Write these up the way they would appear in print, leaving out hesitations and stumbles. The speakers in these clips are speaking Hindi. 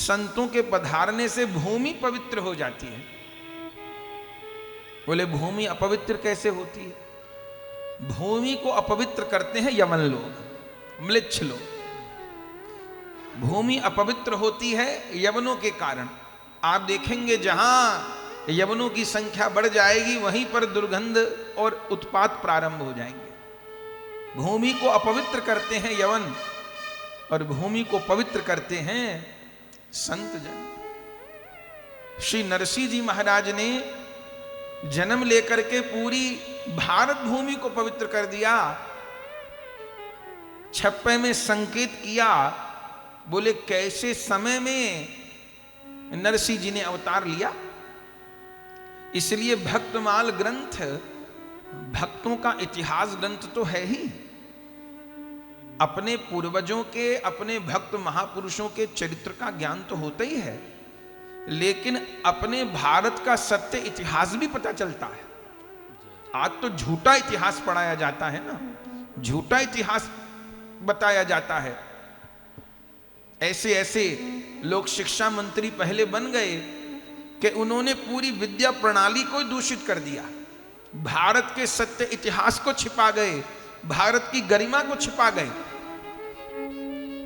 संतों के पधारने से भूमि पवित्र हो जाती है। बोले भूमि अपवित्र कैसे होती है? भूमि को अपवित्र करते हैं यमन लोग, म्लेच्छ लोग। भूमि अपवित्र होती है यवनों के कारण। आप देखेंगे जहां यवनों की संख्या बढ़ जाएगी वहीं पर दुर्गंध और उत्पात प्रारंभ हो जाएंगे। भूमि को अपवित्र करते हैं यवन और भूमि को पवित्र करते हैं संत जन। श्री नरसिंह जी महाराज ने जन्म लेकर के पूरी भारत भूमि को पवित्र कर दिया। छप्पे में संकेत किया। बोले कैसे समय में नरसिंह जी ने अवतार लिया। इसलिए भक्तमाल ग्रंथ भक्तों का इतिहास ग्रंथ तो है ही। अपने पूर्वजों के, अपने भक्त महापुरुषों के चरित्र का ज्ञान तो होता ही है, लेकिन अपने भारत का सत्य इतिहास भी पता चलता है। आज तो झूठा इतिहास पढ़ाया जाता है ना, झूठा इतिहास बताया जाता है। ऐसे ऐसे लोग शिक्षा मंत्री पहले बन गए कि उन्होंने पूरी विद्या प्रणाली को दूषित कर दिया। भारत के सत्य इतिहास को छिपा गए, भारत की गरिमा को छिपा गए।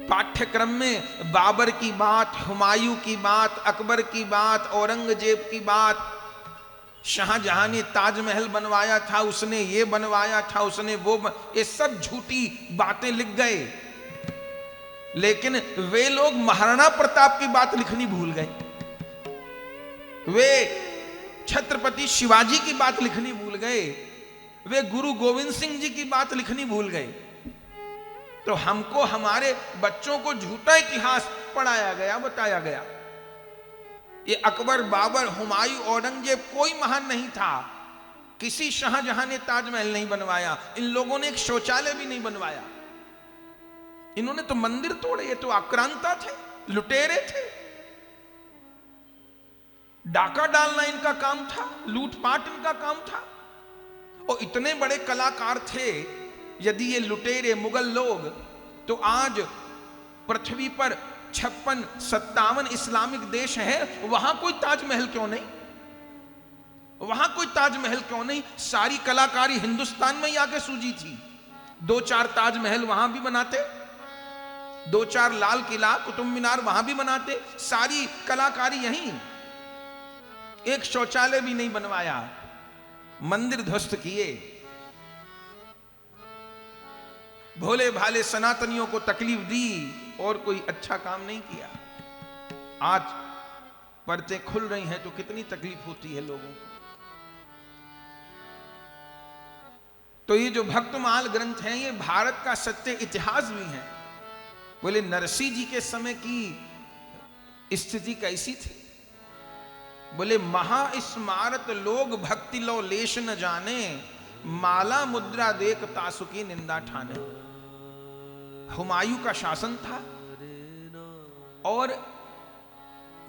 पाठ्यक्रम में बाबर की बात, हुमायूं की बात, अकबर की बात, औरंगजेब की बात, शाहजहां ने ताजमहल बनवाया था, उसने ये बनवाया था, उसने वो ये सब झूठी बातें लिख गए। लेकिन वे लोग महाराणा प्रताप की बात लिखनी भूल गए, वे छत्रपति शिवाजी की बात लिखनी भूल गए, वे गुरु गोविंद सिंह जी की बात लिखनी भूल गए। तो हमको, हमारे बच्चों को झूठा इतिहास पढ़ाया गया, बताया गया। ये अकबर, बाबर, हुमायूं, औरंगजेब कोई महान नहीं था। किसी शाहजहां ने ताजमहल नहीं बनवाया, इन लोगों ने एक शौचालय भी नहीं बनवाया। इन्होंने तो मंदिर तोड़े, ये तो आक्रांता थे, लुटेरे थे। डाका डालना इनका काम था, लूटपाट इनका काम था। और इतने बड़े कलाकार थे। यदि ये लुटेरे मुगल लोग, तो आज पृथ्वी पर 56-57 इस्लामिक देश है, वहां कोई ताजमहल क्यों नहीं? वहां कोई ताजमहल क्यों नहीं? सारी कलाकारी हिंदुस्तान में ही आके सूझी थी। 2-4 ताजमहल वहां भी बनाते, 2-4 लाल किला, कुतुब मीनार वहां भी बनाते, सारी कलाकारी यहीं। एक शौचालय भी नहीं बनवाया, मंदिर ध्वस्त किए। भोले भाले सनातनियों को तकलीफ दी और कोई अच्छा काम नहीं किया। आज पर्दे खुल रही हैं तो कितनी तकलीफ होती है लोगों को। तो ये जो भक्तमाल ग्रंथ हैं, ये भारत का सत्य इतिहास भी है। बोले नरसिंह जी के समय की स्थिति कैसी थी? बोले महास्मारत लोग भक्ति लो लेश न जाने, माला मुद्रा देख तासु की निंदा ठाने। हुमायूं का शासन था और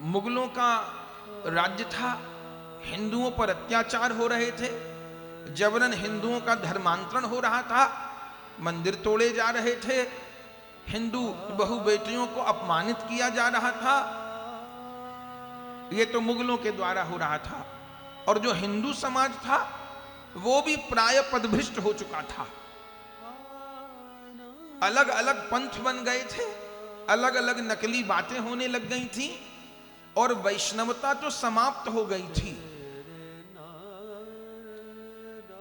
मुगलों का राज्य था। हिंदुओं पर अत्याचार हो रहे थे, जबरन हिंदुओं का धर्मांतरण हो रहा था, मंदिर तोड़े जा रहे थे, हिंदू बहु बेटियों को अपमानित किया जा रहा था। यह तो मुगलों के द्वारा हो रहा था। और जो हिंदू समाज था वो भी प्राय पदभ्रष्ट हो चुका था। अलग अलग पंथ बन गए थे, अलग अलग नकली बातें होने लग गई थी और वैष्णवता तो समाप्त हो गई थी।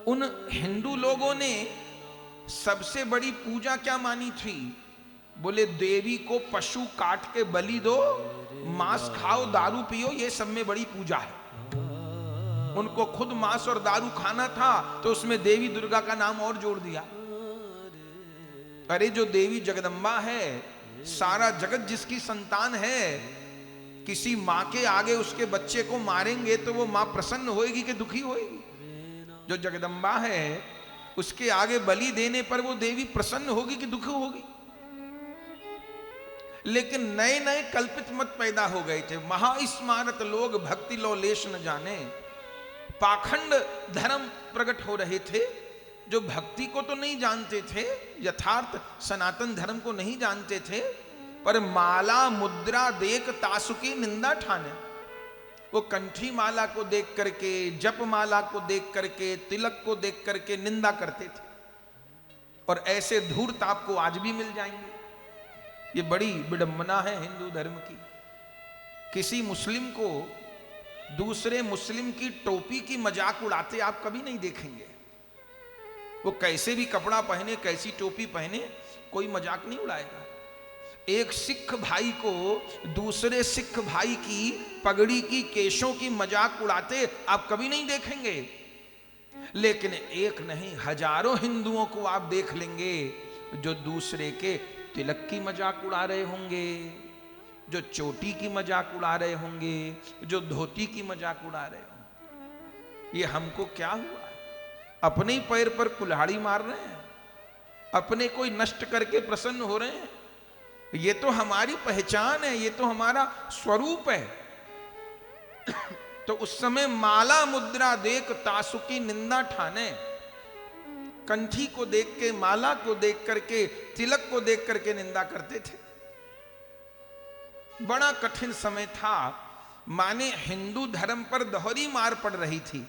उन हिंदू लोगों ने सबसे बड़ी पूजा क्या मानी थी? बोले देवी को पशु काट के बलि दो, मांस खाओ, दारू पियो, ये सब में बड़ी पूजा है। उनको खुद मांस और दारू खाना था तो उसमें देवी दुर्गा का नाम और जोड़ दिया। अरे जो देवी जगदम्बा है, सारा जगत जिसकी संतान है, किसी मां के आगे उसके बच्चे को मारेंगे तो वो मां प्रसन्न होएगी कि दुखी होएगी? जो जगदम्बा है उसके आगे बलि देने पर वो देवी प्रसन्न होगी कि दुखी होगी? लेकिन नए नए कल्पित मत पैदा हो गए थे। महास्मारत लोग भक्ति लो लेश न जाने, पाखंड धर्म प्रकट हो रहे थे। जो भक्ति को तो नहीं जानते थे, यथार्थ सनातन धर्म को नहीं जानते थे, पर माला मुद्रा देख तासुकी निंदा ठाने। वो कंठी माला को देख करके, जप माला को देख करके, तिलक को देख करके निंदा करते थे। और ऐसे धूर्त आपको आज भी मिल जाएंगे। ये बड़ी विडंबना है हिंदू धर्म की। किसी मुस्लिम को दूसरे मुस्लिम की टोपी की मजाक उड़ाते आप कभी नहीं देखेंगे। वो कैसे भी कपड़ा पहने, कैसी टोपी पहने, कोई मजाक नहीं उड़ाएगा। एक सिख भाई को दूसरे सिख भाई की पगड़ी की, केशों की मजाक उड़ाते आप कभी नहीं देखेंगे। लेकिन एक नहीं, हजारों हिंदुओं को आप देख लेंगे जो दूसरे के तिलक की मजाक उड़ा रहे होंगे, जो चोटी की मजाक उड़ा रहे होंगे, जो धोती की मजाक उड़ा रहे होंगे। ये हमको क्या हुआ? अपने ही पैर पर कुल्हाड़ी मार रहे हैं, अपने कोई नष्ट करके प्रसन्न हो रहे हैं। ये तो हमारी पहचान है, ये तो हमारा स्वरूप है। तो उस समय माला मुद्रा देख तासुकी निंदा ठाने, कंठी को देख के, माला को देख करके, तिलक को देख करके निंदा करते थे। बड़ा कठिन समय था। माने हिंदू धर्म पर दोहरी मार पड़ रही थी।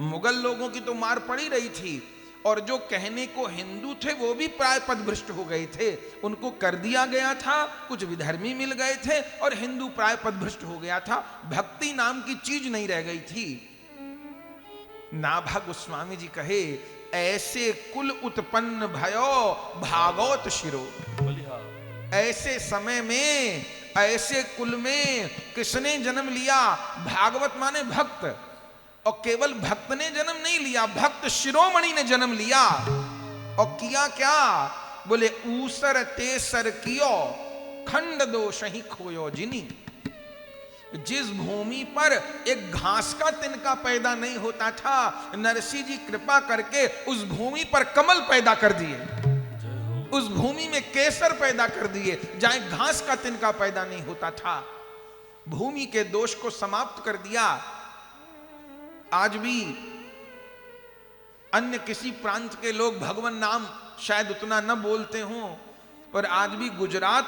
मुगल लोगों की तो मार पड़ ही रही थी, और जो कहने को हिंदू थे वो भी प्राय पदभ्रष्ट हो गए थे। उनको कर दिया गया था, कुछ विधर्मी मिल गए थे, और हिंदू प्राय पदभ्रष्ट हो गया था। भक्ति नाम की चीज नहीं रह गई थी। नाभा गोस्वामी जी कहे, ऐसे कुल उत्पन्न भयो भागवत शिरो। ऐसे समय में, ऐसे कुल में किसने जन्म लिया? भागवत माने भक्त। और केवल भक्त ने जन्म नहीं लिया, भक्त शिरोमणि ने जन्म लिया। और किया क्या? बोले ऊसर तेसर कियो खंड दोष ही खोयो जिनी। जिस भूमि पर एक घास का तिनका पैदा नहीं होता था, नरसिंह जी कृपा करके उस भूमि पर कमल पैदा कर दिए, उस भूमि में केसर पैदा कर दिए जहां घास का तिनका पैदा नहीं होता था। भूमि के दोष को समाप्त कर दिया। आज भी अन्य किसी प्रांत के लोग भगवान नाम शायद उतना न बोलते हों, पर आज भी गुजरात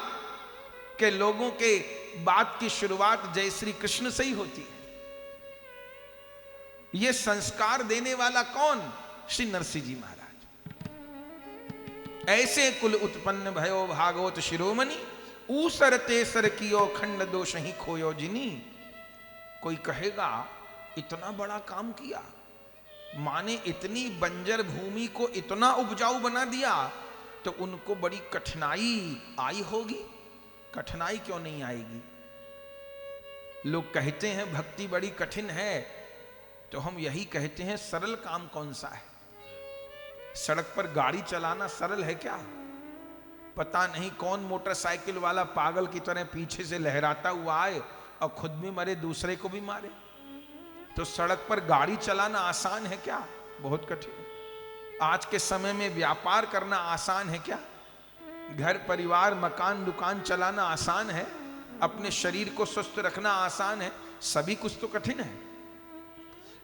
के लोगों के बात की शुरुआत जय श्री कृष्ण से ही होती है। यह संस्कार देने वाला कौन? श्री नरसिंह जी महाराज। ऐसे कुल उत्पन्न भयो भागवत शिरोमणि, ऊसर तेसर कियो खंड दोष ही खोयो जिनी। कोई कहेगा इतना बड़ा काम किया, माने इतनी बंजर भूमि को इतना उपजाऊ बना दिया, तो उनको बड़ी कठिनाई आई होगी। कठिनाई क्यों नहीं आएगी? लोग कहते हैं भक्ति बड़ी कठिन है, तो हम यही कहते हैं सरल काम कौन सा है? सड़क पर गाड़ी चलाना सरल है क्या? पता नहीं कौन मोटरसाइकिल वाला पागल की तरह पीछे से लहराता हुआ आए और खुद भी मरे, दूसरे को भी मारे। तो सड़क पर गाड़ी चलाना आसान है क्या? बहुत कठिन है। आज के समय में व्यापार करना आसान है क्या? घर परिवार मकान दुकान चलाना आसान है? अपने शरीर को स्वस्थ रखना आसान है? सभी कुछ तो कठिन है।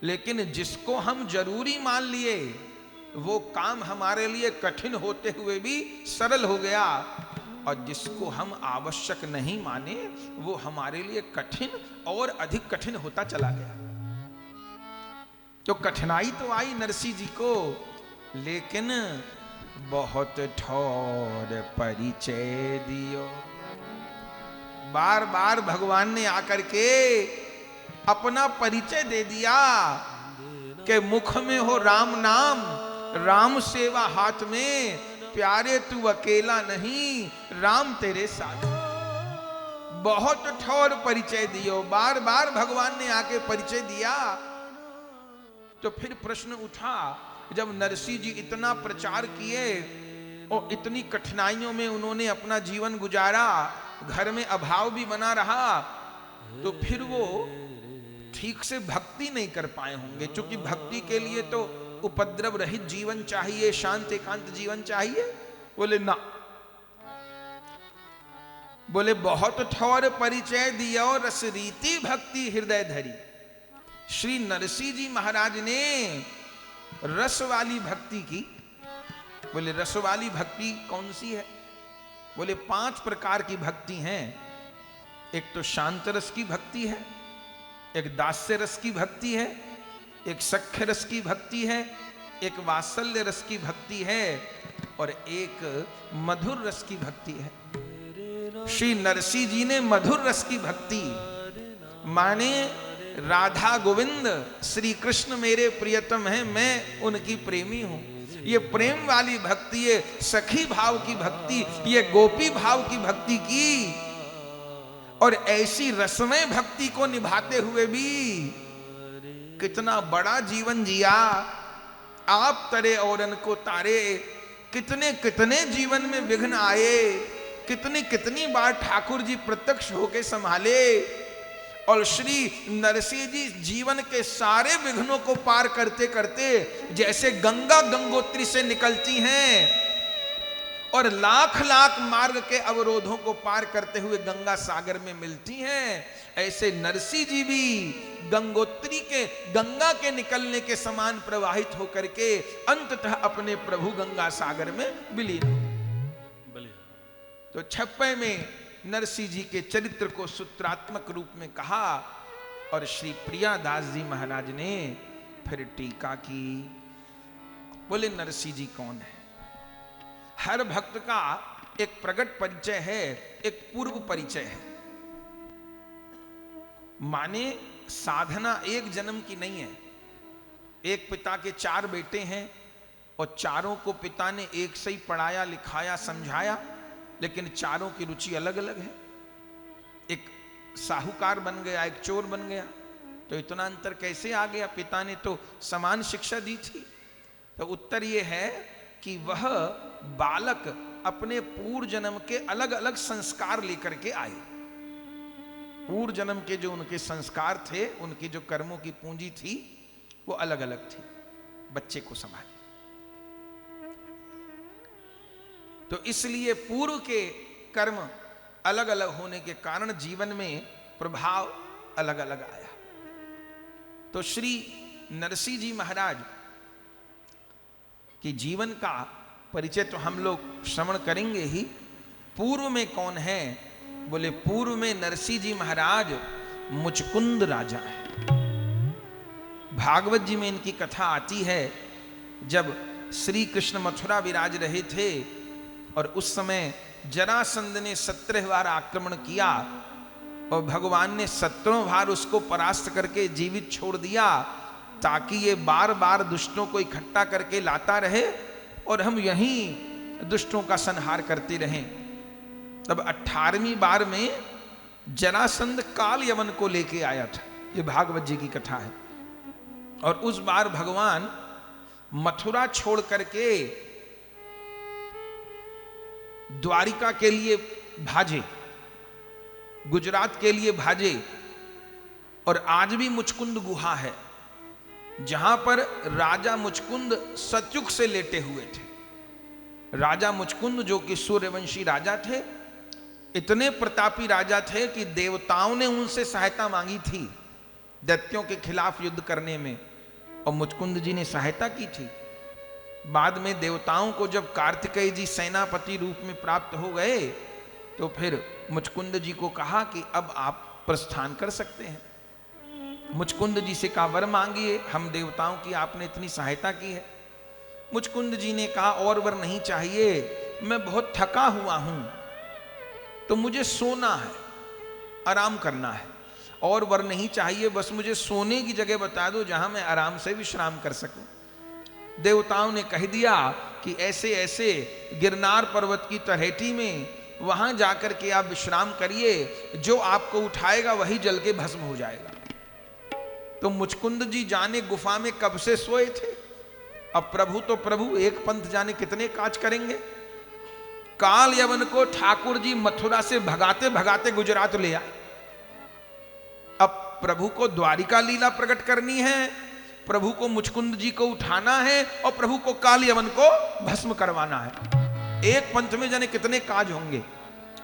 लेकिन जिसको हम जरूरी मान लिए, वो काम हमारे लिए कठिन होते हुए भी सरल हो गया, और जिसको हम आवश्यक नहीं माने, वो हमारे लिए कठिन और अधिक कठिन होता चला गया। तो कठिनाई तो आई नरसिंह जी को, लेकिन बहुत ठौर परिचय दियो। बार बार भगवान ने आकर के अपना परिचय दे दिया कि मुख में हो राम नाम, राम सेवा हाथ में, प्यारे तू अकेला नहीं, राम तेरे साथ। बहुत ठौर परिचय दियो। बार बार भगवान ने आके परिचय दिया। तो फिर प्रश्न उठा, जब नरसिंह जी इतना प्रचार किए और इतनी कठिनाइयों में उन्होंने अपना जीवन गुजारा, घर में अभाव भी बना रहा, तो फिर वो ठीक से भक्ति नहीं कर पाए होंगे। क्योंकि भक्ति के लिए तो उपद्रव रहित जीवन चाहिए, शांत एकांत जीवन चाहिए। बोले ना, बोले बहुत ठौर परिचय दियो रस रीति भक्ति हृदय धरी। श्री नरसिंह जी महाराज ने रस वाली भक्ति की। बोले रस वाली भक्ति कौन सी है? बोले 5 प्रकार की भक्ति हैं। एक तो शांत रस की भक्ति है, एक दास्य रस की भक्ति है, एक सख्य रस की भक्ति है, एक वात्सल्य रस की भक्ति है और एक मधुर रस की भक्ति है। श्री नरसिंह जी ने मधुर रस की भक्ति माने राधा गोविंद श्री कृष्ण मेरे प्रियतम हैं, मैं उनकी प्रेमी हूं। ये प्रेम वाली भक्ति, ये सखी भाव की भक्ति, ये गोपी भाव की भक्ति की और ऐसी रसमय भक्ति को निभाते हुए भी कितना बड़ा जीवन जिया। आप तरे औरन को तारे, कितने कितने जीवन में विघ्न आए, कितनी कितनी बार ठाकुर जी प्रत्यक्ष होके संभाले और श्री नरसिंह जी जीवन के सारे विघ्नों को पार करते करते जैसे गंगा गंगोत्री से निकलती हैं और लाख लाख मार्ग के अवरोधों को पार करते हुए गंगा सागर में मिलती हैं, ऐसे नरसिंह जी भी गंगोत्री के गंगा के निकलने के समान प्रवाहित होकर के अंततः अपने प्रभु गंगा सागर में विलीन हो। तो 56 में नरसिंह जी के चरित्र को सूत्रात्मक रूप में कहा और श्री प्रियादास जी महाराज ने फिर टीका की। बोले नरसिंह जी कौन है? हर भक्त का एक प्रकट परिचय है, एक पूर्व परिचय है। माने साधना एक जन्म की नहीं है। एक पिता के 4 बेटे हैं और चारों को पिता ने एक से ही पढ़ाया लिखाया समझाया, लेकिन चारों की रुचि अलग अलग है। एक साहूकार बन गया, एक चोर बन गया, तो इतना अंतर कैसे आ गया? पिता ने तो समान शिक्षा दी थी। तो उत्तर यह है कि वह बालक अपने पूर्व जन्म के अलग अलग संस्कार लेकर के आए। पूर्व जन्म के जो उनके संस्कार थे, उनकी जो कर्मों की पूंजी थी, वो अलग अलग थी। बच्चे को संभाले, तो इसलिए पूर्व के कर्म अलग अलग होने के कारण जीवन में प्रभाव अलग अलग आया। तो श्री नरसिंह जी महाराज कि जीवन का परिचय तो हम लोग श्रवण करेंगे ही। पूर्व में कौन है? बोले पूर्व में नरसिंह जी महाराज मुचकुंद राजा है। भागवत जी में इनकी कथा आती है, जब श्री कृष्ण मथुरा विराज रहे थे और उस समय जरासंध ने 17 बार आक्रमण किया और भगवान ने 17 बार उसको परास्त करके जीवित छोड़ दिया, ताकि ये बार बार दुष्टों को इकट्ठा करके लाता रहे और हम यहीं दुष्टों का संहार करते रहें। तब 18वीं बार में जरासंध काल यवन को लेके आया था। ये भागवत जी की कथा है। और उस बार भगवान मथुरा छोड़ करके द्वारिका के लिए भाजे, गुजरात के लिए भाजे। और आज भी मुचकुंद गुहा है जहां पर राजा मुचकुंद सतयुग से लेटे हुए थे। राजा मुचकुंद जो कि सूर्यवंशी राजा थे, इतने प्रतापी राजा थे कि देवताओं ने उनसे सहायता मांगी थी दैत्यों के खिलाफ युद्ध करने में, और मुचकुंद जी ने सहायता की थी। बाद में देवताओं को जब कार्तिकेय जी सेनापति रूप में प्राप्त हो गए, तो फिर मुचकुंद जी को कहा कि अब आप प्रस्थान कर सकते हैं। मुचकुंद जी से कहा वर मांगिए, हम देवताओं की आपने इतनी सहायता की है। मुचकुंद जी ने कहा और वर नहीं चाहिए, मैं बहुत थका हुआ हूं, तो मुझे सोना है, आराम करना है। और वर नहीं चाहिए, बस मुझे सोने की जगह बता दो जहां मैं आराम से विश्राम कर सकूं। देवताओं ने कह दिया कि ऐसे ऐसे गिरनार पर्वत की तलहटी में वहां जाकर के आप विश्राम करिए, जो आपको उठाएगा वही जल के भस्म हो जाएगा। तो मुचकुंद जी जाने गुफा में कब से सोए थे। अब प्रभु तो प्रभु, एक पंथ जाने कितने काज करेंगे। काल यवन को ठाकुर जी मथुरा से भगाते भगाते गुजरात ले आए। अब प्रभु को द्वारिका लीला प्रकट करनी है, प्रभु को मुचकुंद जी को उठाना है और प्रभु को काल यवन को भस्म करवाना है। एक पंथ में जाने कितने काज होंगे।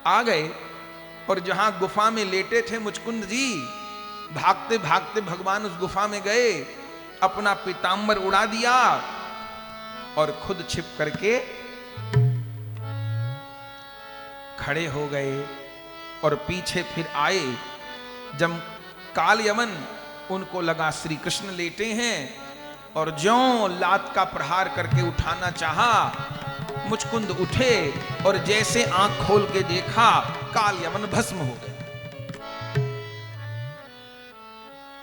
आ गए और जहां गुफा में लेटे थे मुचकुंद जी, भागते भागते भगवान उस गुफा में गए, अपना पीतांबर उड़ा दिया और खुद छिप करके खड़े हो गए और पीछे फिर आए। जब काल यमन उनको लगा श्री कृष्ण लेटे हैं और ज्यों लात का प्रहार करके उठाना चाहा, मुचकुंद उठे और जैसे आंख खोल के देखा काल यमन भस्म हो गए।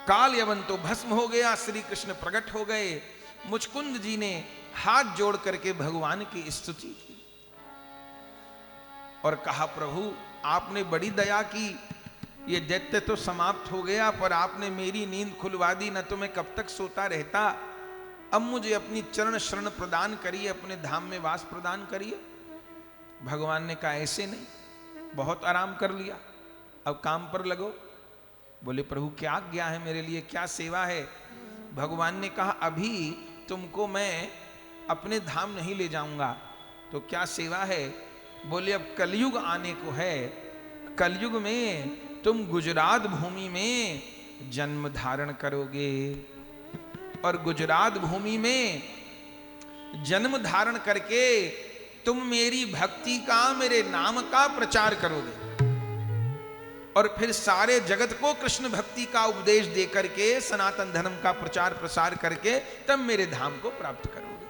काल यमन तो भस्म हो गया, श्री कृष्ण प्रकट हो गए। मुचकुंद जी ने हाथ जोड़ करके भगवान की स्तुति की और कहा, प्रभु आपने बड़ी दया की, ये दैत्य तो समाप्त हो गया पर आपने मेरी नींद खुलवा दी, न तो मैं कब तक सोता रहता। अब मुझे अपनी चरण शरण प्रदान करिए, अपने धाम में वास प्रदान करिए। भगवान ने कहा, ऐसे नहीं, बहुत आराम कर लिया, अब काम पर लगो। बोले, प्रभु क्या आज्ञा है मेरे लिए, क्या सेवा है? भगवान ने कहा, अभी तुमको मैं अपने धाम नहीं ले जाऊंगा, तो क्या सेवा है? बोले, अब कलयुग आने को है, कलयुग में तुम गुजरात भूमि में जन्म धारण करोगे और गुजरात भूमि में जन्म धारण करके तुम मेरी भक्ति का, मेरे नाम का प्रचार करोगे और फिर सारे जगत को कृष्ण भक्ति का उपदेश दे करके, सनातन धर्म का प्रचार प्रसार करके तब मेरे धाम को प्राप्त करोगे।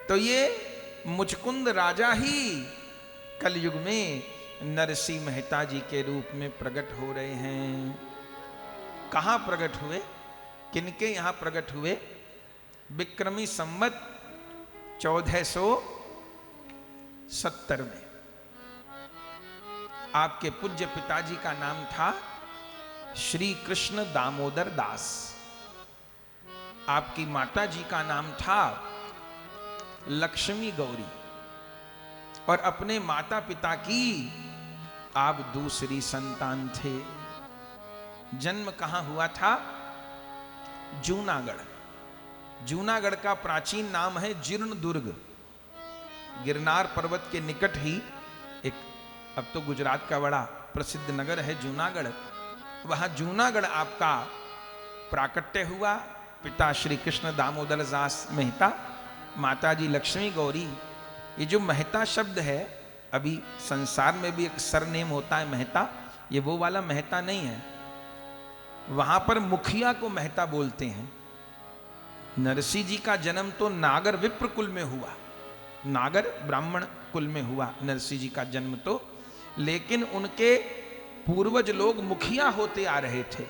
तो ये मुचकुंद राजा ही कलयुग में नरसिंह मेहता जी के रूप में प्रकट हो रहे हैं। कहां प्रकट हुए, किनके यहां प्रकट हुए? विक्रमी संवत 1470 में। आपके पूज्य पिताजी का नाम था श्री कृष्ण दामोदर दास, आपकी माता जी का नाम था लक्ष्मी गौरी और अपने माता पिता की आप दूसरी संतान थे। जन्म कहां हुआ था? जूनागढ़। जूनागढ़ का प्राचीन नाम है जीर्ण दुर्ग। गिरनार पर्वत के निकट ही एक, अब तो गुजरात का बड़ा प्रसिद्ध नगर है जूनागढ़, वहां जूनागढ़ आपका प्राकट्य हुआ। पिता श्री कृष्ण दामोदर दास मेहता, माता जी लक्ष्मी गौरी। ये जो मेहता शब्द है, अभी संसार में भी एक सरनेम होता है मेहता, ये वो वाला मेहता नहीं है। वहां पर मुखिया को मेहता बोलते हैं। नरसिंह जी का जन्म तो नागर विप्र कुल में हुआ, नागर ब्राह्मण कुल में हुआ नरसिंह जी का जन्म तो, लेकिन उनके पूर्वज लोग मुखिया होते आ रहे थे,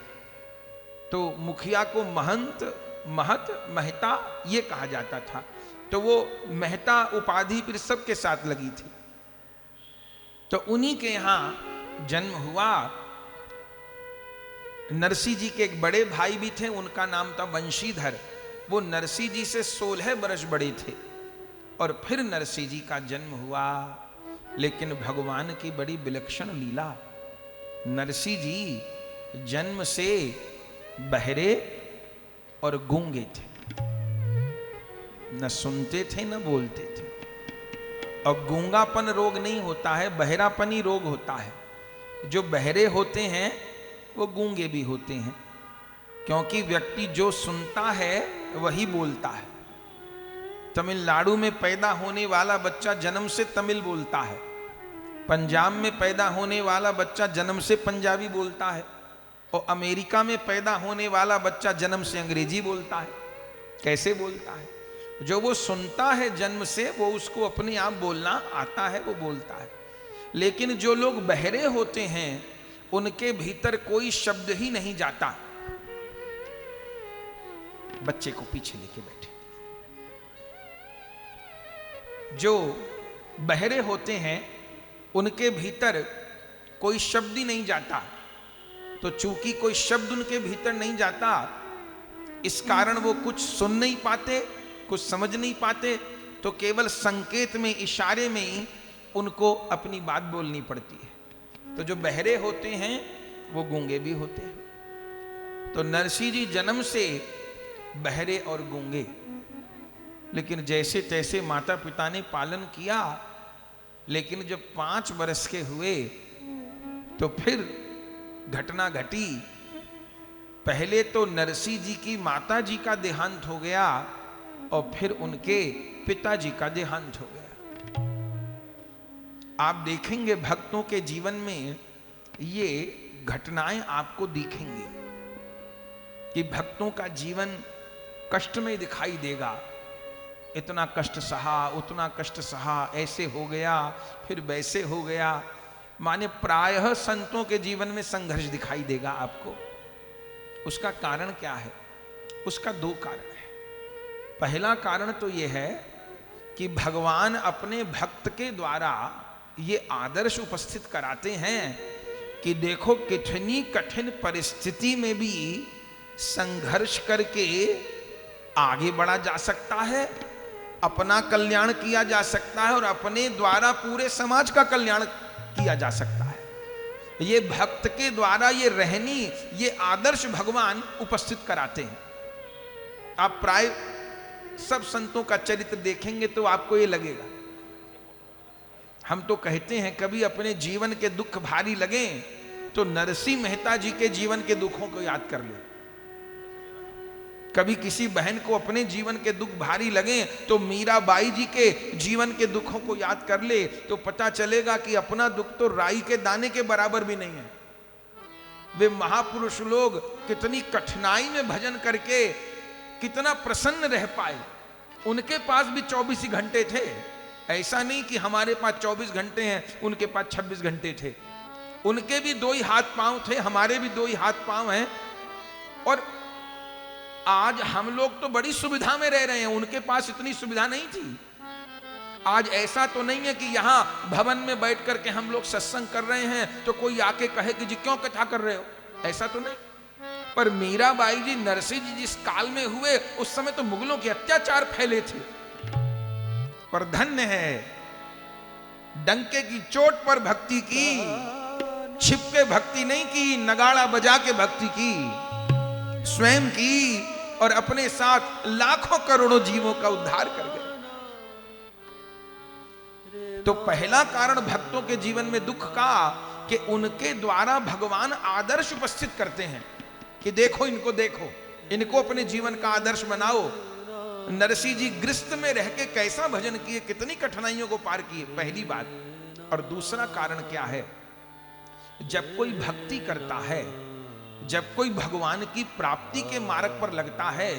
तो मुखिया को महंत, महत, मेहता ये कहा जाता था। तो वो मेहता उपाधि फिर सबके साथ लगी थी। तो उन्हीं के यहां जन्म हुआ। नरसिंह जी के एक बड़े भाई भी थे, उनका नाम था वंशीधर। वो नरसिंह जी से 16 वर्ष बड़े थे और फिर नरसिंह जी का जन्म हुआ। लेकिन भगवान की बड़ी विलक्षण लीला, नरसिंह जी जन्म से बहरे और गूंगे थे, न सुनते थे न बोलते थे। और गूंगापन रोग नहीं होता है, बहरापन ही रोग होता है। जो बहरे होते हैं वो गूंगे भी होते हैं, क्योंकि व्यक्ति जो सुनता है वही बोलता है। तमिलनाडु में पैदा होने वाला बच्चा जन्म से तमिल बोलता है, पंजाब में पैदा होने वाला बच्चा जन्म से पंजाबी बोलता है, और अमेरिका में पैदा होने वाला बच्चा जन्म से अंग्रेजी बोलता है। कैसे बोलता है? जो वो सुनता है जन्म से, वो उसको अपने आप बोलना आता है, वो बोलता है। लेकिन जो लोग बहरे होते हैं उनके भीतर कोई शब्द ही नहीं जाता। बच्चे को पीछे लेके बैठे। जो बहरे होते हैं उनके भीतर कोई शब्द ही नहीं जाता। तो चूंकि कोई शब्द उनके भीतर नहीं जाता, इस कारण वो कुछ सुन नहीं पाते, कुछ समझ नहीं पाते, तो केवल संकेत में, इशारे में ही उनको अपनी बात बोलनी पड़ती है। तो जो बहरे होते हैं वो गूंगे भी होते हैं। तो नरसिंह जी जन्म से बहरे और गूंगे, लेकिन जैसे तैसे माता पिता ने पालन किया। लेकिन जब 5 वर्ष के हुए तो फिर घटना घटी। पहले तो नरसिंह जी की माता जी का देहांत हो गया और फिर उनके पिताजी का देहांत हो गया। आप देखेंगे भक्तों के जीवन में ये घटनाएं आपको दिखेंगी कि भक्तों का जीवन कष्ट में दिखाई देगा। इतना कष्ट सहा, उतना कष्ट सहा, ऐसे हो गया, फिर वैसे हो गया। माने प्रायः संतों के जीवन में संघर्ष दिखाई देगा आपको। उसका कारण क्या है? उसका दो कारण है। पहला कारण तो यह है कि भगवान अपने भक्त के द्वारा ये आदर्श उपस्थित कराते हैं कि देखो कितनी कठिन परिस्थिति में भी संघर्ष करके आगे बढ़ा जा सकता है, अपना कल्याण किया जा सकता है और अपने द्वारा पूरे समाज का कल्याण किया जा सकता है। ये भक्त के द्वारा ये रहनी, ये आदर्श भगवान उपस्थित कराते हैं। आप प्राय सब संतों का चरित्र देखेंगे तो आपको ये लगेगा। हम तो कहते हैं कभी अपने जीवन के दुख भारी लगे तो नरसिंह मेहता जी के जीवन के दुखों को याद कर ले। कभी किसी बहन को अपने जीवन के दुख भारी लगे तो मीराबाई जी के जीवन के दुखों को याद कर ले, तो पता चलेगा कि अपना दुख तो राई के दाने के बराबर भी नहीं है। वे महापुरुष लोग कितनी कठिनाई में भजन करके कितना प्रसन्न रह पाए। उनके पास भी 24 ही घंटे थे। ऐसा नहीं कि हमारे पास 24 घंटे हैं, उनके पास 26 घंटे थे। उनके भी 2 ही हाथ पांव थे, हमारे भी 2 ही हाथ पांव हैं। और आज हम लोग तो बड़ी सुविधा में रह रहे हैं, उनके पास इतनी सुविधा नहीं थी। आज ऐसा तो नहीं है कि यहां भवन में बैठ करके हम लोग सत्संग कर रहे हैं तो कोई आके कहे कि जी क्यों कथा कर रहे हो, ऐसा तो नहीं। पर मीराबाई जी, नरसिंह जी जिस काल में हुए उस समय तो मुगलों के अत्याचार फैले थे। पर धन्य है, डंके की चोट पर भक्ति की, छिपके भक्ति नहीं की, नगाड़ा बजा के भक्ति की, स्वयं की और अपने साथ लाखों करोड़ों जीवों का उद्धार कर गए। तो पहला कारण भक्तों के जीवन में दुख का कि उनके द्वारा भगवान आदर्श उपस्थित करते हैं कि देखो इनको, देखो इनको अपने जीवन का आदर्श बनाओ। नरसिंह जी गृहस्थ में रह के कैसा भजन किए, कितनी कठिनाइयों को पार किए, पहली बात। और दूसरा कारण क्या है? जब कोई भक्ति करता है, जब कोई भगवान की प्राप्ति के मार्ग पर लगता है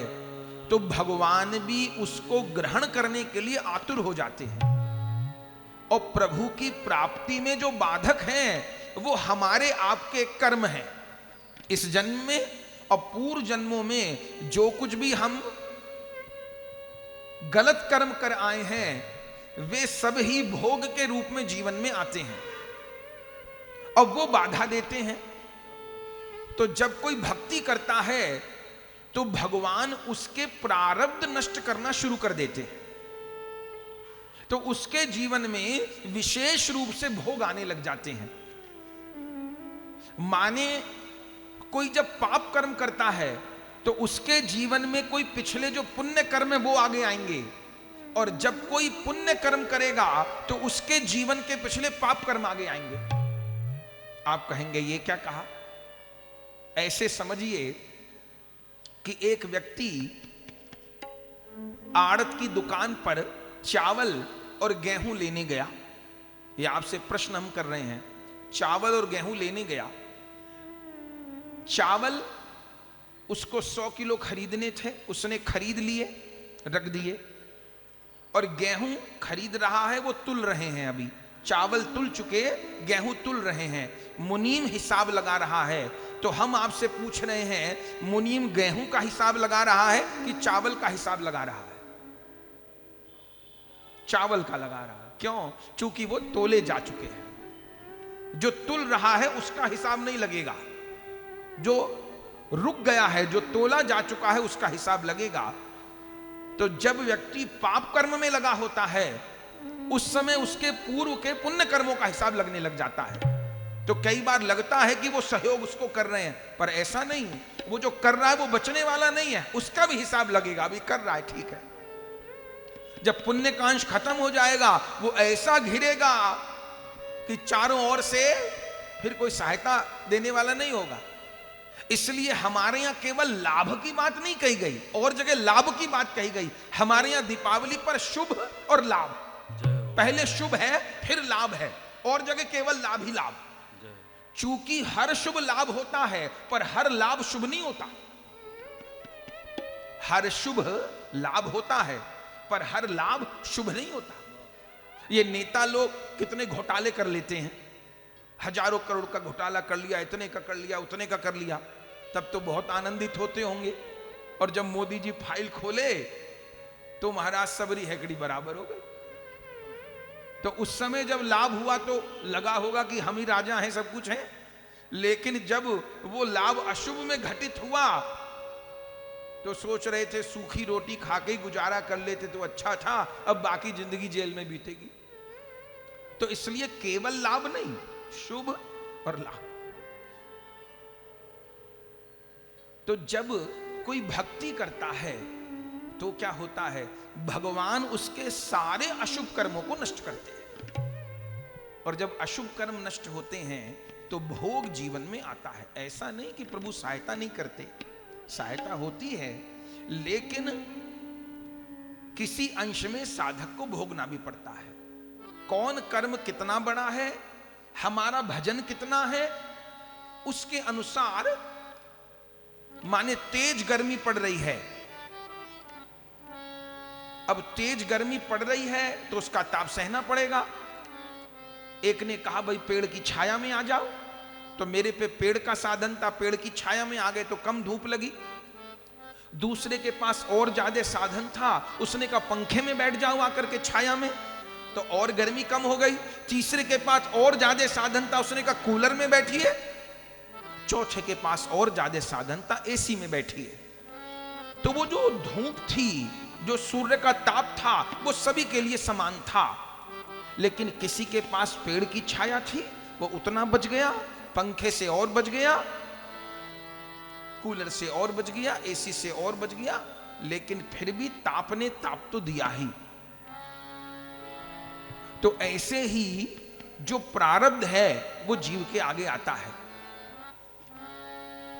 तो भगवान भी उसको ग्रहण करने के लिए आतुर हो जाते हैं। और प्रभु की प्राप्ति में जो बाधक हैं वो हमारे आपके कर्म हैं। इस जन्म में और पूर्व जन्मों में जो कुछ भी हम गलत कर्म कर आए हैं वे सब ही भोग के रूप में जीवन में आते हैं और वो बाधा देते हैं। तो जब कोई भक्ति करता है तो भगवान उसके प्रारब्ध नष्ट करना शुरू कर देते हैं, तो उसके जीवन में विशेष रूप से भोग आने लग जाते हैं। माने कोई जब पाप कर्म करता है तो उसके जीवन में कोई पिछले जो पुण्य कर्म है वो आगे आएंगे, और जब कोई पुण्य कर्म करेगा तो उसके जीवन के पिछले पाप कर्म आगे आएंगे। आप कहेंगे ये क्या कहा? ऐसे समझिए कि एक व्यक्ति आड़त की दुकान पर चावल और गेहूं लेने गया। ये आपसे प्रश्न हम कर रहे हैं। चावल और गेहूं लेने गया। चावल उसको 100 किलो खरीदने थे, उसने खरीद लिए, रख दिए। और गेहूं खरीद रहा है, वो तुल रहे हैं। अभी चावल तुल चुके, गेहूं तुल रहे हैं। मुनीम हिसाब लगा रहा है। तो हम आपसे पूछ रहे हैं, मुनीम गेहूं का हिसाब लगा रहा है कि चावल का हिसाब लगा रहा है? चावल का लगा रहा है। क्यों? चूंकि वो तोले जा चुके हैं। जो तुल रहा है उसका हिसाब नहीं लगेगा, जो रुक गया है, जो तोला जा चुका है उसका हिसाब लगेगा। तो जब व्यक्ति पाप कर्म में लगा होता है उस समय उसके पूर्व के पुण्य कर्मों का हिसाब लगने लग जाता है। तो कई बार लगता है कि वो सहयोग उसको कर रहे हैं, पर ऐसा नहीं। वो जो कर रहा है वो बचने वाला नहीं है, उसका भी हिसाब लगेगा। अभी कर रहा है, ठीक है, जब पुण्य का अंश खत्म हो जाएगा वो ऐसा घिरेगा कि चारों ओर से फिर कोई सहायता देने वाला नहीं होगा। इसलिए हमारे यहां केवल लाभ की बात नहीं कही गई, और जगह लाभ की बात कही गई। हमारे यहां दीपावली पर शुभ और लाभ, पहले शुभ है फिर लाभ है। और जगह केवल लाभ ही लाभ। चूंकि हर शुभ लाभ होता है पर हर लाभ शुभ नहीं होता। हर शुभ लाभ होता है पर हर लाभ शुभ नहीं होता। ये नेता लोग कितने घोटाले कर लेते हैं, हजारों करोड़ का घोटाला कर लिया, इतने का कर लिया, उतने का कर लिया, तब तो बहुत आनंदित होते होंगे। और जब मोदी जी फाइल खोले तो महाराज सबरी हैकड़ी बराबर हो गई। तो उस समय जब लाभ हुआ तो लगा होगा कि हम ही राजा हैं, सब कुछ है। लेकिन जब वो लाभ अशुभ में घटित हुआ तो सोच रहे थे सूखी रोटी खा के ही गुजारा कर लेते तो अच्छा था, अब बाकी जिंदगी जेल में बीतेगी। तो इसलिए केवल लाभ नहीं, शुभ और लाभ। तो जब कोई भक्ति करता है तो क्या होता है, भगवान उसके सारे अशुभ कर्मों को नष्ट करते हैं। और जब अशुभ कर्म नष्ट होते हैं तो भोग जीवन में आता है। ऐसा नहीं कि प्रभु सहायता नहीं करते, सहायता होती है, लेकिन किसी अंश में साधक को भोगना भी पड़ता है। कौन कर्म कितना बड़ा है, हमारा भजन कितना है, उसके अनुसार। माने तेज गर्मी पड़ रही है, अब तेज गर्मी पड़ रही है तो उसका ताप सहना पड़ेगा। एक ने कहा भाई पेड़ की छाया में आ जाओ, तो मेरे पे पेड़ का साधन था, पेड़ की छाया में आ गए तो कम धूप लगी। दूसरे के पास और ज्यादा साधन था, उसने कहा पंखे में बैठ जाओ आकर के छाया में, तो और गर्मी कम हो गई। तीसरे के पास और ज्यादा साधन था, उसने कहा कूलर में बैठिए। चौथे के पास और ज्यादा साधन था, एसी में बैठिए। तो वो जो धूप थी, जो सूर्य का ताप था, वो सभी के लिए समान था। लेकिन किसी के पास पेड़ की छाया थी, वो उतना बच गया, पंखे से और बच गया, कूलर से और बच गया, एसी से और बच गया, लेकिन फिर भी ताप ने ताप तो दिया ही। तो ऐसे ही जो प्रारब्ध है वो जीव के आगे आता है।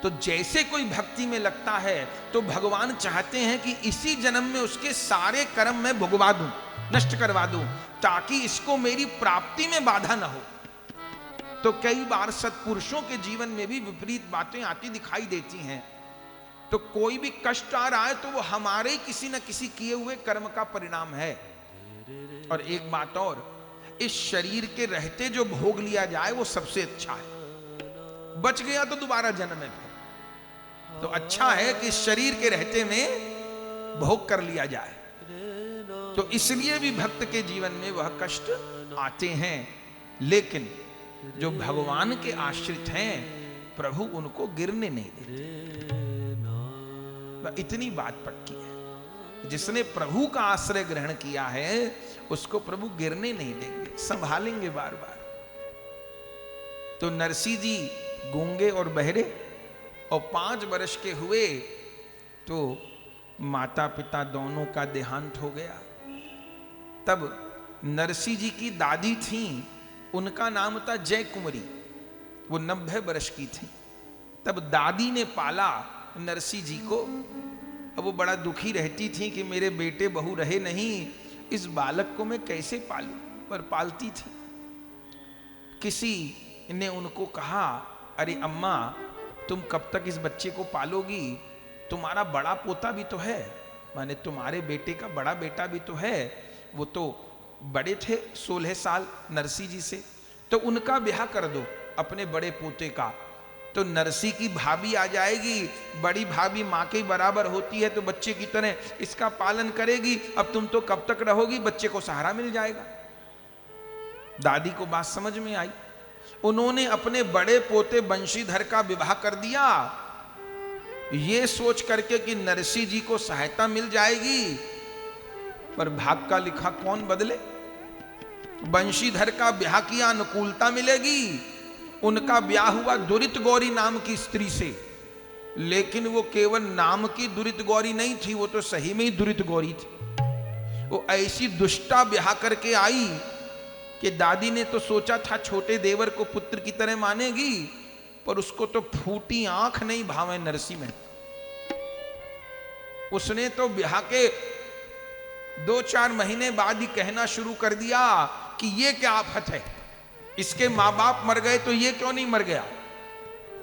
तो जैसे कोई भक्ति में लगता है तो भगवान चाहते हैं कि इसी जन्म में उसके सारे कर्म मैं भुगवा दूं, नष्ट करवा दूं, ताकि इसको मेरी प्राप्ति में बाधा ना हो। तो कई बार सत्पुरुषों के जीवन में भी विपरीत बातें आती दिखाई देती हैं। तो कोई भी कष्ट आ रहा है तो वो हमारे किसी न किसी किए हुए कर्म का परिणाम है। और एक बात और, इस शरीर के रहते जो भोग लिया जाए वो सबसे अच्छा है। बच गया तो दोबारा जन्म है, तो अच्छा है कि शरीर के रहते में भोग कर लिया जाए। तो इसलिए भी भक्त के जीवन में वह कष्ट आते हैं, लेकिन जो भगवान के आश्रित हैं प्रभु उनको गिरने नहीं देते। इतनी बात पक्की है, जिसने प्रभु का आश्रय ग्रहण किया है उसको प्रभु गिरने नहीं देंगे, संभालेंगे बार बार। तो नरसिंह जी गूंगे और बहरे और 5 वर्ष के हुए तो माता पिता दोनों का देहांत हो गया। तब नरसिंह जी की दादी थी, उनका नाम था जय कुमारी, वो 90 वर्ष की थी। तब दादी ने पाला नरसिंह जी को। अब वो बड़ा दुखी रहती थी कि मेरे बेटे बहू रहे नहीं, इस बालक को मैं कैसे पालूं, पर पालती थी। किसी ने उनको कहा, अरे अम्मा तुम कब तक इस बच्चे को पालोगी, तुम्हारा बड़ा पोता भी तो है, माने तुम्हारे बेटे का बड़ा बेटा भी तो है, वो तो बड़े थे 16 साल नरसिंह जी से, तो उनका ब्याह कर दो अपने बड़े पोते का। तो नरसिंह की भाभी आ जाएगी, बड़ी भाभी माँ के बराबर होती है, तो बच्चे की तरह इसका पालन करेगी। अब तुम तो कब तक रहोगी, बच्चे को सहारा मिल जाएगा। दादी को बात समझ में आई, उन्होंने अपने बड़े पोते बंशीधर का विवाह कर दिया, ये सोच करके कि नरसिंह जी को सहायता मिल जाएगी। पर भाग का लिखा कौन बदले, बंशीधर का ब्याह किया, अनुकूलता मिलेगी। उनका ब्याह हुआ दुरित गौरी नाम की स्त्री से, लेकिन वो केवल नाम की दुरित गौरी नहीं थी, वो तो सही में ही दुरित गौरी थी। वो ऐसी दुष्टा ब्याह करके आई कि दादी ने तो सोचा था छोटे देवर को पुत्र की तरह मानेगी, पर उसको तो फूटी आंख नहीं भावे नरसिंह में। उसने तो ब्याह के 2-4 महीने बाद ही कहना शुरू कर दिया कि ये क्या आफत है, इसके माँ बाप मर गए तो ये क्यों नहीं मर गया,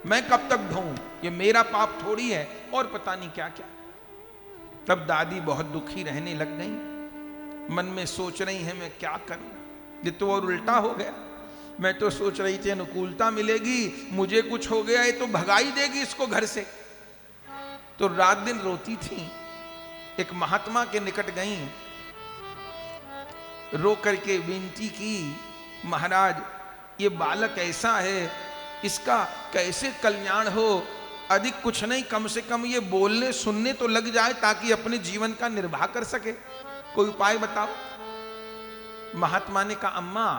मैं कब तक ढोऊं, ये मेरा पाप थोड़ी है, और पता नहीं क्या क्या। तब दादी बहुत दुखी रहने लग गई, मन में सोच रही है मैं क्या करूं, ये तो और उल्टा हो गया। मैं तो सोच रही थी अनुकूलता मिलेगी, मुझे कुछ हो गया, ये तो भगाई देगी इसको घर से। तो रात दिन रोती थी। एक महात्मा के निकट गई, रो करके विनती की, महाराज ये बालक ऐसा है, इसका कैसे कल्याण हो, अधिक कुछ नहीं, कम से कम ये बोलने सुनने तो लग जाए ताकि अपने जीवन का निर्वाह कर सके, कोई उपाय बताओ। महात्मा ने कहा अम्मा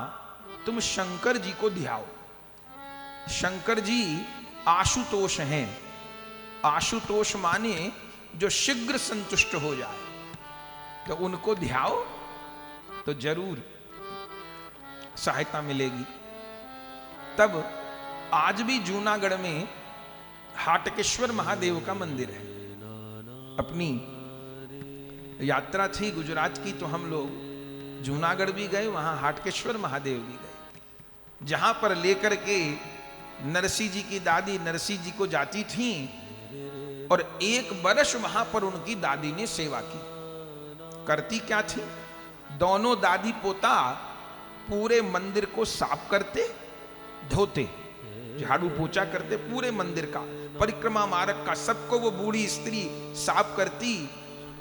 तुम शंकर जी को ध्याओ, शंकर जी आशुतोष हैं, आशुतोष माने जो शीघ्र संतुष्ट हो जाए, तो उनको ध्याओ तो जरूर सहायता मिलेगी। तब आज भी जूनागढ़ में हाटकेश्वर महादेव का मंदिर है। अपनी यात्रा थी गुजरात की, तो हम लोग जूनागढ़ भी गए, वहां हाटकेश्वर महादेव भी गए, जहां पर लेकर के नरसिंह जी की दादी नरसिंह जी को जाती थी, और 1 वर्ष वहां पर उनकी दादी ने सेवा की। करती क्या थी, दोनों दादी पोता पूरे मंदिर को साफ करते, धोते, झाड़ू पोछा करते, पूरे मंदिर का, परिक्रमा मार्ग का, सबको वो बूढ़ी स्त्री साफ करती।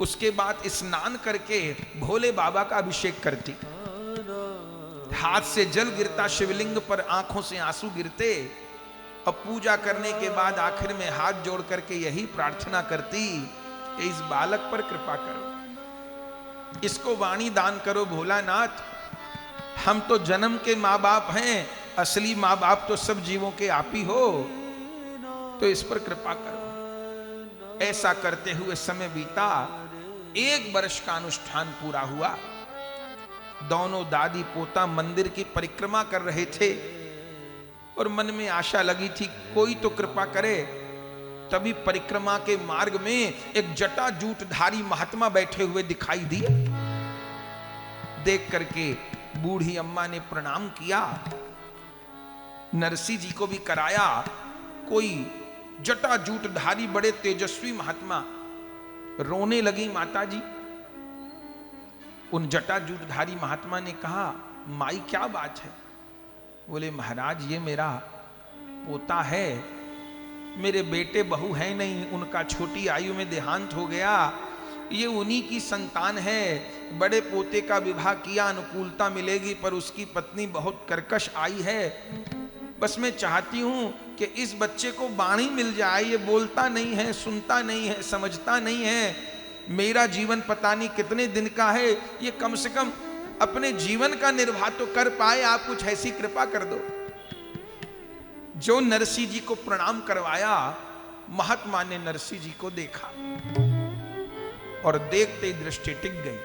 उसके बाद स्नान करके भोले बाबा का अभिषेक करती, हाथ से जल गिरता शिवलिंग पर, आंखों से आंसू गिरते, और पूजा करने के बाद आखिर में हाथ जोड़ करके यही प्रार्थना करती कि इस बालक पर कृपा करो, इसको वाणी दान करो भोलानाथ, हम तो जन्म के माँ बाप हैं, असली माँ बाप तो सब जीवों के आप ही हो, तो इस पर कृपा करो। ऐसा करते हुए समय बीता, 1 वर्ष का अनुष्ठान पूरा हुआ। दोनों दादी पोता मंदिर की परिक्रमा कर रहे थे, और मन में आशा लगी थी कोई तो कृपा करे। तभी परिक्रमा के मार्ग में एक जटा जूटधारी महात्मा बैठे हुए दिखाई दिए। देख करके बूढ़ी अम्मा ने प्रणाम किया, नरसिंह जी को भी कराया। कोई जटा जूटधारी बड़े तेजस्वी महात्मा, रोने लगी माता जी। उन जटा जूटधारी महात्मा ने कहा माई क्या बात है? बोले महाराज ये मेरा पोता है, मेरे बेटे बहू है नहीं, उनका छोटी आयु में देहांत हो गया, ये उन्हीं की संतान है। बड़े पोते का विवाह किया, अनुकूलता मिलेगी, पर उसकी पत्नी बहुत कर्कश आई है। बस मैं चाहती हूं कि इस बच्चे को वाणी मिल जाए, ये बोलता नहीं है, सुनता नहीं है, समझता नहीं है, मेरा जीवन पता नहीं कितने दिन का है, ये कम से कम अपने जीवन का निर्वाह तो कर पाए, आप कुछ ऐसी कृपा कर दो। जो नरसिंह जी को प्रणाम करवाया, महात्मा ने नरसिंह जी को देखा और देखते ही दृष्टि टिक गई,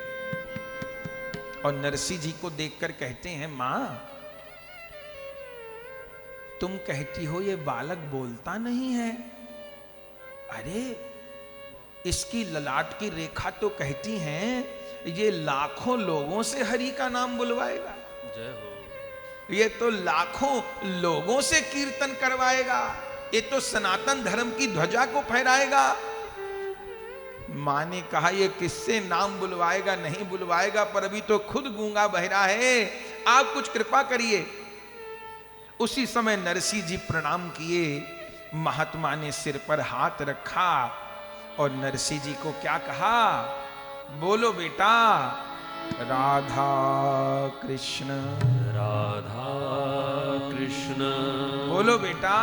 और नरसिंह जी को देखकर कहते हैं मां तुम कहती हो ये बालक बोलता नहीं है, अरे इसकी ललाट की रेखा तो कहती हैं ये लाखों लोगों से हरि का नाम बुलवाएगा, जय हो। ये तो लाखों लोगों से कीर्तन करवाएगा, ये तो सनातन धर्म की ध्वजा को फहराएगा। मां ने कहा ये किससे नाम बुलवाएगा नहीं बुलवाएगा, पर अभी तो खुद गूंगा बहरा है, आप कुछ कृपा करिए। उसी समय नरसिंह जी प्रणाम किए, महात्मा ने सिर पर हाथ रखा और नरसिंह जी को क्या कहा, बोलो बेटा राधा कृष्ण राधा कृष्ण, बोलो बेटा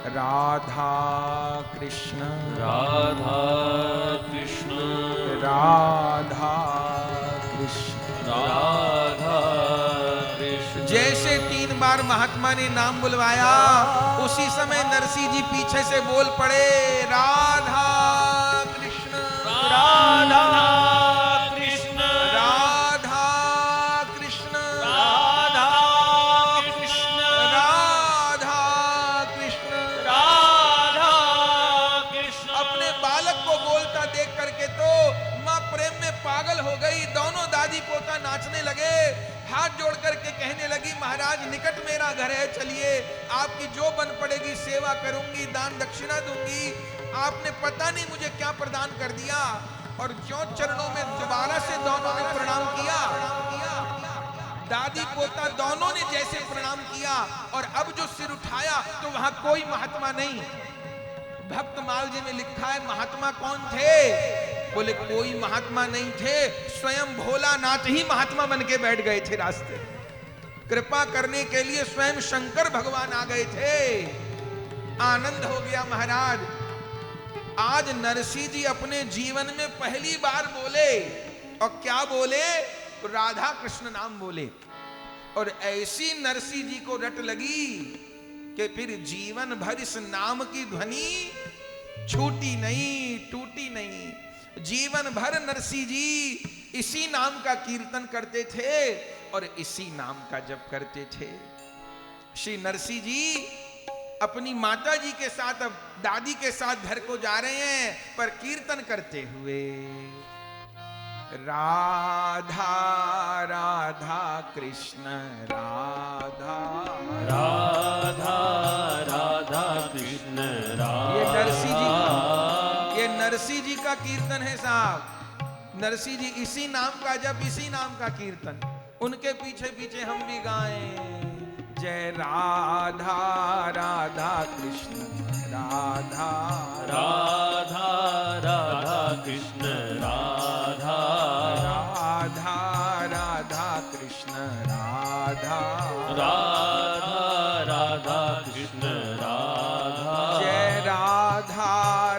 राधा कृष्ण राधा कृष्ण, राधा कृष्ण राधा कृष्ण। जैसे 3 बार महात्मा ने नाम बुलवाया, उसी समय नरसिंह जी पीछे से बोल पड़े राधा कृष्ण राधा कृष्ण, राधा कृष्ण राधा कृष्ण, राधा कृष्ण। राधा कृष्ण। अपने बालक को बोलता देख करके तो मां प्रेम में पागल हो गई। दोनों दादी पोता नाचने लगे, हाथ जोड़ करके कहने लगी, महाराज निकट मेरा घर है, चलिए आपकी जो बन पड़ेगी सेवा करूंगी, दान दक्षिणा दूंगी। आपने पता नहीं मुझे क्या प्रदान कर दिया। और ज्यों चरणों में दोबारा से दोनों ने प्रणाम किया, दादी पोता दोनों ने जैसे प्रणाम किया, और अब जो सिर उठाया तो वहां कोई महात्मा नहीं। भक्त मालजी में लिखा है महात्मा कौन थे? बोले कोई महात्मा नहीं थे, स्वयं भोलानाथ ही महात्मा बन के बैठ गए थे रास्ते। कृपा करने के लिए स्वयं शंकर भगवान आ गए थे। आनंद हो गया महाराज। आज नरसिंह जी अपने जीवन में पहली बार बोले, और क्या बोले? राधा कृष्ण नाम बोले। और ऐसी नरसिंह जी को रट लगी कि फिर जीवन भर इस नाम की ध्वनि छूटी नहीं, टूटी नहीं। जीवन भर नरसिंह जी इसी नाम का कीर्तन करते थे और इसी नाम का जप करते थे। श्री नरसिंह जी अपनी माता जी के साथ, अब दादी के साथ घर को जा रहे हैं, पर कीर्तन करते हुए राधा राधा कृष्ण राधा राधा राधा कृष्ण राधा। ये नरसिंह जी का कीर्तन है साहब। नरसिंह जी इसी नाम का जप, इसी नाम का कीर्तन। उनके पीछे पीछे हम भी गाएं, जय राधा राधा कृष्ण राधा राधा राधा कृष्ण राधा राधा राधा कृष्ण राधा राधा राधा कृष्ण राधा। जय राधा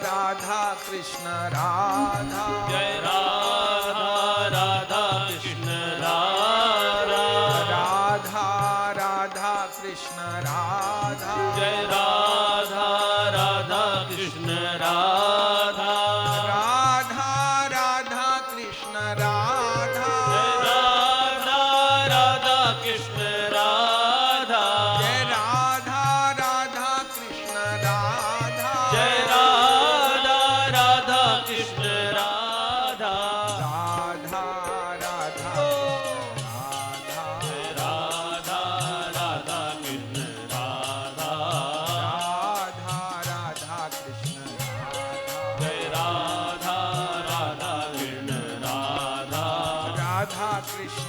राधा कृष्ण राधा जय राधा राधा कृष्ण राधा राधा राधा कृष्ण राधा जय राधा राधा कृष्ण राधा राधा राधा कृष्ण राधा राधा राधा कृष्ण राधा जय राधा राधा कृष्ण राधा जय राधा राधा कृष्ण राधा राधा राधा राधा जय राधा राधा कृष्ण राधा राधा राधा कृष्ण राधा जय राधा राधा कृष्ण राधा राधा कृष्ण राधा राधा कृष्ण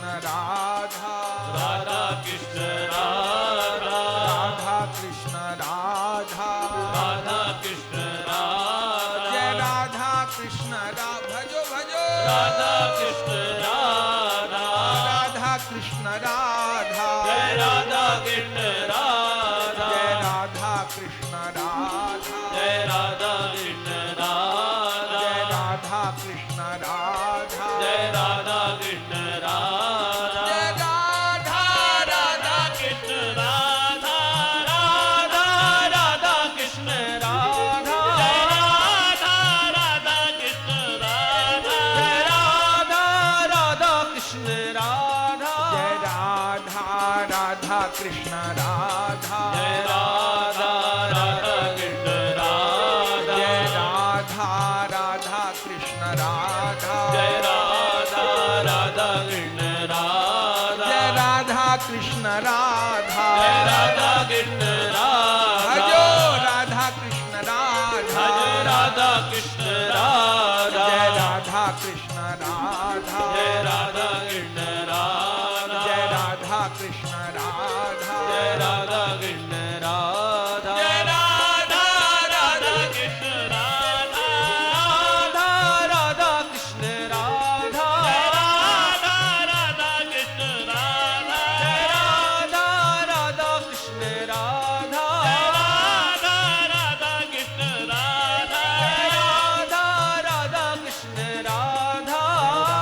राधा राधा कृष्ण राधा राधा कृष्ण राधा जय राधा कृष्ण भजो भजो राधा कृष्ण राधा राधा कृष्ण राधा जय राधा कृष्ण राधा जय राधा कृष्ण राधा जय राधा कृष्ण राधा जय राधा कृष्ण राधा जय राधा कृष्ण राधा जय राधा राधा कृष्ण राधा राधा राधा कृष्ण राधा जय राधा राधा कृष्ण राधा जय राधा राधा कृष्ण राधा जय राधा राधा कृष्ण राधा जय राधा राधा कृष्ण राधा जय राधा राधा कृष्ण राधा जय राधा राधा कृष्ण राधा जय राधा कृष्ण राधा जय राधा कृष्ण राधा भजो राधा कृष्ण राधा जय राधा कृष्ण राधा जय राधा कृष्ण राधा जय राधा कृष्ण राधा जय राधा कृष्ण राधा जय राधा कृष्ण राधा जय राधा राधा कृष्ण राधा राधा राधा कृष्ण राधा जय राधा राधा कृष्ण राधा जय राधा राधा कृष्ण राधा जय राधा राधा कृष्ण राधा जय राधा राधा कृष्ण राधा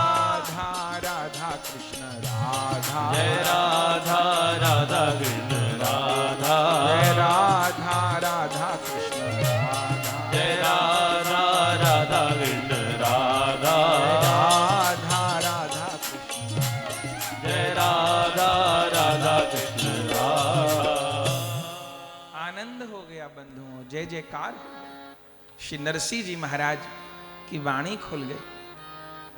राधा राधा कृष्ण राधा जय राधा राधा कृष्ण राधा जय राधा राधा कृष्ण राधा जय राधा राधा कृष्ण राधा राधा राधा कृष्ण जय राधा राधा कृष्ण राधा। आनंद हो गया बंधुओं, जय जयकार। श्री नरसिंह जी महाराज की वाणी खुल गई।